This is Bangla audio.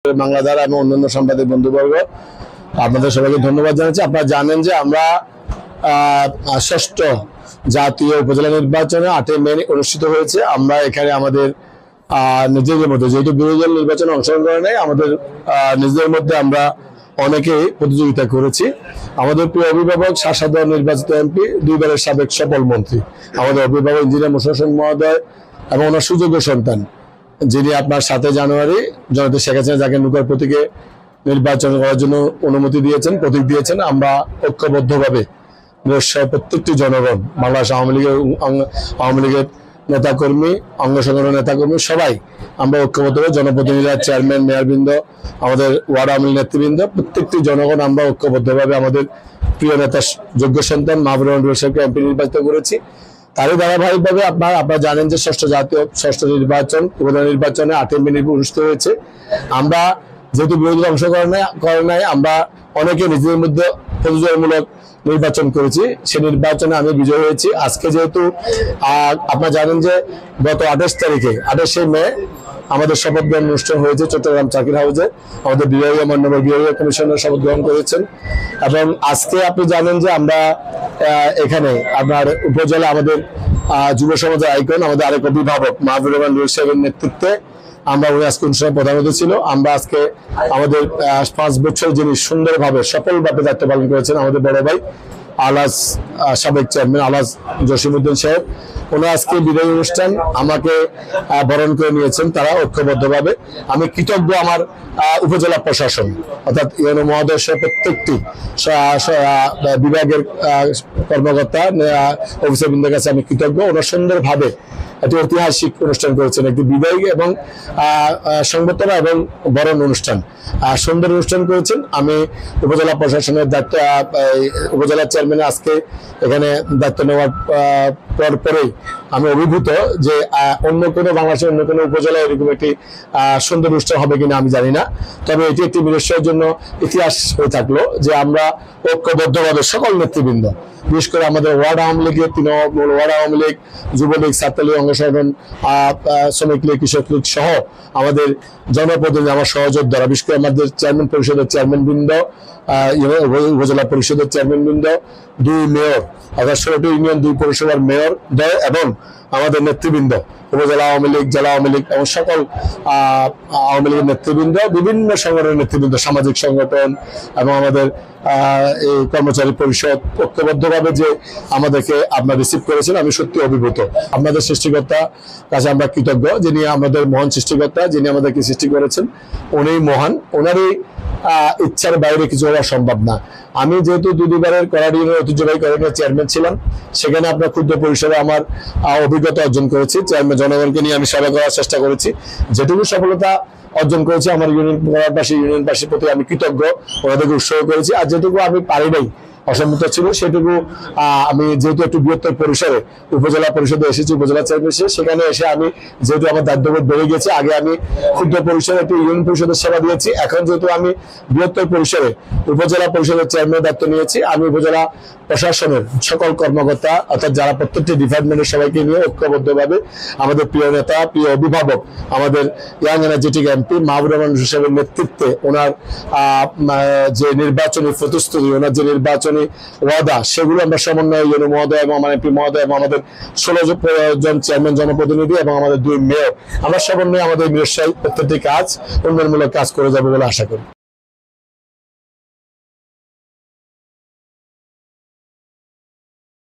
বাংলাদেশ এবং অন্যান্য সাংবাদিক বন্ধুবর্গ আপনাদের সবাইকে ধন্যবাদ জানাচ্ছি। আপনারা জানেন যে আমরা ষষ্ঠ জাতীয় উপজেলা নির্বাচনে 8 মে অনুষ্ঠিত হয়েছে। আমরা এখানে আমাদের নিজেদের মধ্যে যেহেতু বিরোধী দল নির্বাচনে অংশগ্রহণ করে নাই, আমাদের নিজেদের মধ্যে আমরা অনেকেই প্রতিযোগিতা করেছি। আমাদের প্রিয় অভিভাবক শাসক নির্বাচিত এমপি, 2 বারের সাবেক সফল মন্ত্রী আমাদের অভিভাবক ইঞ্জিনিয়ার মোশাররফ হোসেন মহোদয় এবং ওনার সুযোগ্য সন্তান যিনি আপনার 7 জানুয়ারি জনতা শেখ হাসিনা যাকে নৌকার প্রতীকে নির্বাচন করার জন্য অনুমতি দিয়েছেন, প্রতীক দিয়েছেন। আমরা ঐক্যবদ্ধভাবে প্রত্যেকটি জনগণ, বাংলাদেশ আওয়ামী লীগের নেতাকর্মী, অঙ্গ সংগঠনের নেতাকর্মী সবাই আমরা ঐক্যবদ্ধভাবে জনপ্রতিনিধিরা, চেয়ারম্যান, মেয়রবৃন্দ, আমাদের ওয়ার্ড আওয়ামী লীগ নেতৃবৃন্দ, প্রত্যেকটি জনগণ আমরা ঐক্যবদ্ধভাবে আমাদের প্রিয় নেতা যোগ্য সন্তান মাহবুব রহমান সাহেবকে এমপি নির্বাচিত করেছি। তারই ধারাবাহিকভাবে আপনারা জানেন যে ষষ্ঠ নির্বাচন উপজেলা নির্বাচনে 8 মে অনুষ্ঠিত হয়েছে। আমরা যেহেতু বিরোধী অংশগ্রহণ করে নাই, আমরা অনেকে নিজেদের মধ্যে প্রতিযোগিতামূলক নির্বাচন করেছি। সেই নির্বাচনে আমি বিজয়ী হয়েছি। আজকে যেহেতু আপনারা জানেন যে গত 28 মে আমাদের শপথ গ্রহণ অনুষ্ঠান হয়েছে চট্টগ্রাম চাকির হাউসে। আমাদের বিভাগীয় মাননীয় বিভাগীয় কমিশনার শপথ গ্রহণ করেছেন এবং আজকে আপনি জানেন যে আমরা এখানে আপনার উপজেলা আমাদের যুব সমাজের আইকন আমাদের আরেক অভিভাবক মাহবুব রহমান সাহেবের নেতৃত্বে আমরা আজকে অনুষ্ঠানে প্রধান অতিথি ছিল। আমরা আজকে আমাদের 5 বছর যিনি সুন্দরভাবে সফলভাবে দায়িত্ব পালন করেছেন আমাদের বড় ভাই আলাস সাবেক চেয়ারম্যান আলাস জসিমউদ্দিন সাহেব, ওনার আজকে বিদায়ী অনুষ্ঠান আমাকে বরণ করে নিয়েছেন তারা ঐক্যবদ্ধভাবে। আমি কৃতজ্ঞ আমার উপজেলা প্রশাসন অর্থাৎ ইউনো মহোদয় সহ প্রত্যেকটি বিভাগের কর্মকর্তা অফিসারবৃন্দের কাছে আমি কৃতজ্ঞ। ওনারা সুন্দরভাবে একটি ঐতিহাসিক অনুষ্ঠান করেছেন, একটি বিদায়ী এবং সংবর্ধনা এবং বরণ অনুষ্ঠান, সুন্দর অনুষ্ঠান করেছেন। আমি উপজেলা প্রশাসনের দায়িত্ব উপজেলা চেয়ারম্যান আজকে এখানে দায়িত্ব নেওয়ার পরেই আমি অভিভূত যে অন্য কোনো বাংলাদেশের অন্য কোনো উপজেলায় এরকম একটি সুন্দর অনুষ্ঠান হবে কিনা আমি জানি না, তবে এটি একটি বিদেশের জন্য ইতিহাস হয়ে থাকলো যে আমরা ঐক্যবদ্ধভাবে সকল নেতৃবৃন্দ, বিশেষ করে আমাদের ওয়ার্ড আওয়ামী লীগের তৃণমূল, ওয়ার্ড আওয়ামী লীগ, যুবলীগ, ছাত্রলীগ, অঙ্গ সংগঠন, শ্রমিক লীগ, কৃষক লীগ সহ আমাদের জনপ্রতিনিধি, আমার সহযোদ্ধারা, বিশেষ করে আমাদের চেয়ারম্যান পরিষদের চেয়ারম্যান বৃন্দ, উপজেলা পরিষদের চেয়ারম্যান বৃন্দ, 2 মেয়র অর্থাৎ 16টি ইউনিয়ন 2 পৌরসভার মেয়র এবং আমাদের নেতৃবৃন্দ উপজেলা আওয়ামী লীগ, জেলা আওয়ামী লীগ এবং সকল আওয়ামী লীগের নেতৃবৃন্দ, বিভিন্ন সংগঠনের নেতৃবৃন্দ, সামাজিক সংগঠন এবং আমাদের এই কর্মচারী পরিষদ ঐক্যবদ্ধভাবে যে আমাদেরকে আপনারা রিসিভ করেছেন, আমি সত্যি অভিভূত। আপনাদের সৃষ্টিকর্তা কাছে আমরা কৃতজ্ঞ, যিনি আমাদের মহান সৃষ্টিকর্তা, যিনি আমাদেরকে সৃষ্টি করেছেন, উনি মহান। ওনারই ইচ্ছার বাইরে কিছু হওয়া সম্ভব না। আমি যেহেতু 2 বারের করাড়ি ইউনিয়নের ঐতিহ্যবাহী করাড়ির চেয়ারম্যান ছিলাম, সেখানে আপনার ক্ষুদ্র পরিসরে আমার অভিজ্ঞতা অর্জন করেছি। চেয়ারম্যান জনগণকে নিয়ে আমি সেবা করার চেষ্টা করেছি। যেটুকু সফলতা অর্জন করেছি আমার ইউনিয়নবাসীর প্রতি আমি কৃতজ্ঞ, ওনাদেরকে উৎসাহ করেছি। আর যেটুকু আমি পারি নাই, অসম্মত ছিল, সেটুকু আমি যেহেতু একটু বৃহত্তর পরিসরে উপজেলা পরিষদে এসেছি, উপজেলা চেয়ারম্যান সেখানে এসে আমি যেহেতু আমার দায়িত্ববোধ বেড়ে গেছে, আগে আমি ক্ষুদ্র পরিসরে একটু ইউনিয়ন পরিষদের সেবা দিয়েছি, এখন যেহেতু আমি বৃহত্তর পরিসরে উপজেলা পরিষদের চেয়ারম্যানের দায়িত্ব নিয়েছি, আমি উপজেলা প্রশাসনের সকল কর্মকর্তা অর্থাৎ যারা প্রত্যেকটি ডিপার্টমেন্টের সবাইকে নিয়ে ঐক্যবদ্ধভাবে আমাদের প্রিয় নেতা, প্রিয় অভিভাবক, আমাদের ইয়াং এনার্জেটিক এমপি মাহবুব রহমান সাহেবের নেতৃত্বে ওনার যে নির্বাচনী প্রতিশ্রুতি, ওনার যে নির্বাচনী ওয়াদা, সেগুলো আমরা সমন্বয় ইউনো মহোদয় এবং আমার এমপি মহোদয় এবং আমাদের 16 জন চেয়ারম্যান জনপ্রতিনিধি এবং আমাদের 2 মেয়র, আমরা সমন্বয়ে আমাদের মিরসাই প্রত্যেকটি কাজ উন্নয়নমূলক কাজ করে যাবো বলে আশা করি।